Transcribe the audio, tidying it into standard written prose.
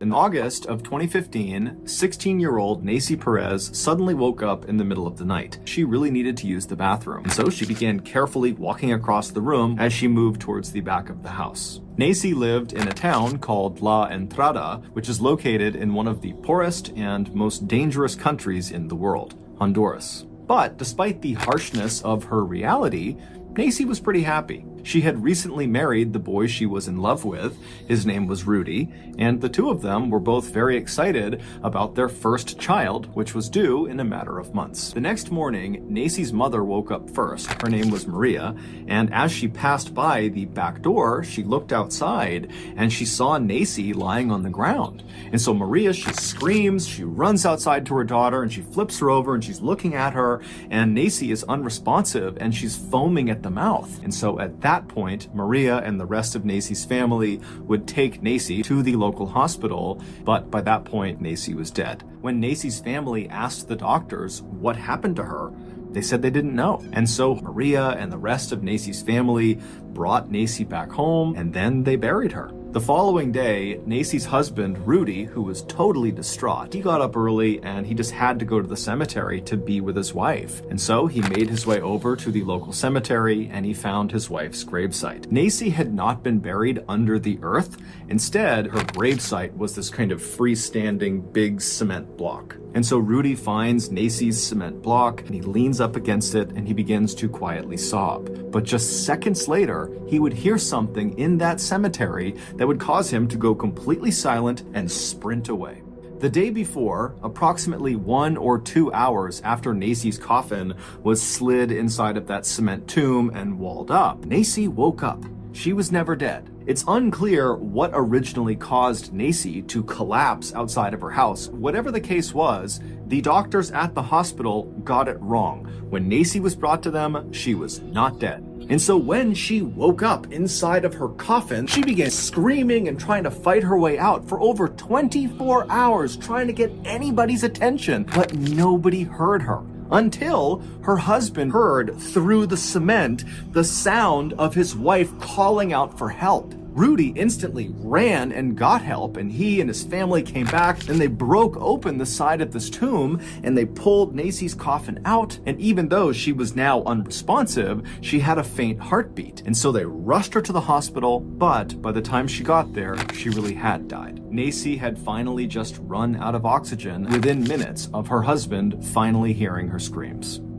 In August of 2015, 16-year-old Nacy Perez suddenly woke up in the middle of the night. She really needed to use the bathroom, and so she began carefully walking across the room as she moved towards the back of the house. Nacy lived in a town called La Entrada, which is located in one of the poorest and most dangerous countries in the world, Honduras. But despite the harshness of her reality, Nacy was pretty happy. She had recently married the boy she was in love with. His name was Rudy, and the two of them were both very excited about their first child, which was due in a matter of months. The next morning, Nacy's mother woke up first. Her name was Maria, and as she passed by the back door, she looked outside and she saw Nacy lying on the ground. And so Maria, she screams, she runs outside to her daughter, and she flips her over and she's looking at her, and Nacy is unresponsive and she's foaming at the mouth. And so at that point, Maria and the rest of Nacy's family would take Nacy to the local hospital, but by that point, Nacy was dead. When Nacy's family asked the doctors what happened to her, they said they didn't know. And so Maria and the rest of Nacy's family brought Nacy back home, and then they buried her. The following day, Nacy's husband, Rudy, who was totally distraught, he got up early and he just had to go to the cemetery to be with his wife. And so he made his way over to the local cemetery and he found his wife's gravesite. Nacy had not been buried under the earth. Instead, her gravesite was this kind of freestanding big cement block. And so Rudy finds Nacy's cement block and he leans up against it and he begins to quietly sob. But just seconds later, he would hear something in that cemetery that would cause him to go completely silent and sprint away. The day before, approximately 1 or 2 hours after Nacy's coffin was slid inside of that cement tomb and walled up, Nacy woke up. She was never dead. It's unclear what originally caused Nacy to collapse outside of her house. Whatever the case was, the doctors at the hospital got it wrong. When Nacy was brought to them, she was not dead. And so when she woke up inside of her coffin, she began screaming and trying to fight her way out for over 24 hours, trying to get anybody's attention, but nobody heard her. Until her husband heard through the cement the sound of his wife calling out for help. Rudy instantly ran and got help, and he and his family came back and they broke open the side of this tomb and they pulled Nacy's coffin out. And even though she was now unresponsive, she had a faint heartbeat. And so they rushed her to the hospital, but by the time she got there, she really had died. Nacy had finally just run out of oxygen within minutes of her husband finally hearing her screams.